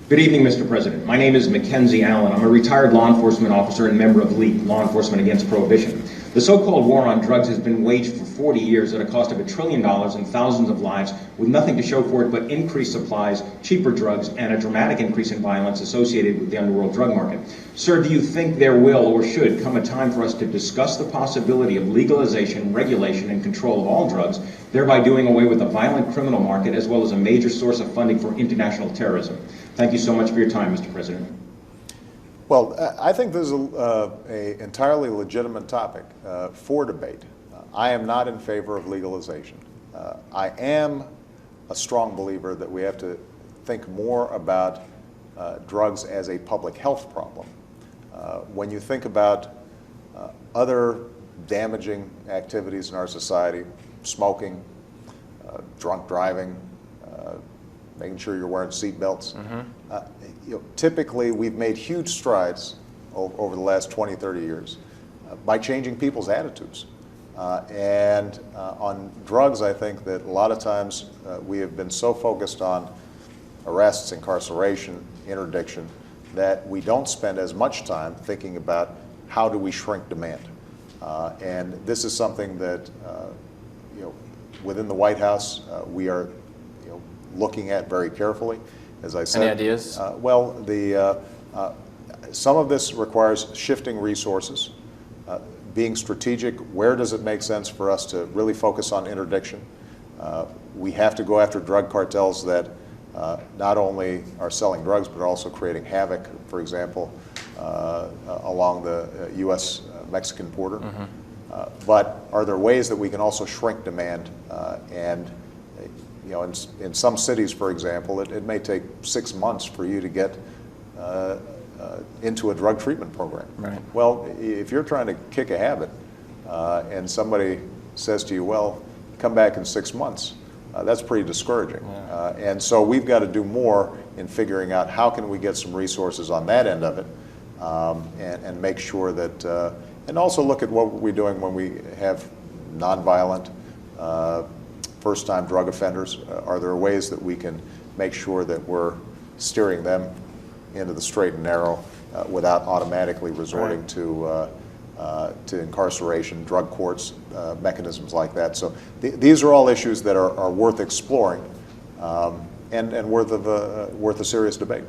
Good evening, Mr. President. My name is Mackenzie Allen. I'm a retired law enforcement officer and member of LEAP, Law Enforcement Against Prohibition. The so-called war on drugs has been waged for 40 years at a cost of $1 trillion and thousands of lives, with nothing to show for it but increased supplies, cheaper drugs, and a dramatic increase in violence associated with the underworld drug market. Sir, do you think there will or should come a time for us to discuss the possibility of legalization, regulation, and control of all drugs, thereby doing away with the violent criminal market as well as a major source of funding for international terrorism? Thank you so much for your time, Mr. President. Well, I think this is an entirely legitimate topic for debate. I am not in favor of legalization. I am a strong believer that we have to think more about drugs as a public health problem. When you think about other damaging activities in our society, smoking, drunk driving, making sure you're wearing seat belts. Typically, we've made huge strides over the last 20, 30 years by changing people's attitudes. And on drugs, I think that a lot of times we have been so focused on arrests, incarceration, interdiction, that we don't spend as much time thinking about how do we shrink demand. And this is something that within the White House we are looking at very carefully. As I said, any ideas? Some of this requires shifting resources, being strategic. Where does it make sense for us to really focus on interdiction? We have to go after drug cartels that not only are selling drugs but are also creating havoc, for example, along the U.S.-Mexican border. But are there ways that we can also shrink demand and in some cities, for example, it may take 6 months for you to get into a drug treatment program. Right. Well, if you're trying to kick a habit and somebody says to you, well, come back in 6 months, that's pretty discouraging. Yeah. And so we've got to do more in figuring out how can we get some resources on that end of it and make sure that, and also look at what we're doing when we have nonviolent first-time drug offenders. Are there ways that we can make sure that we're steering them into the straight and narrow without automatically resorting to incarceration, drug courts, mechanisms like that? So these are all issues that are worth exploring and worth a serious debate.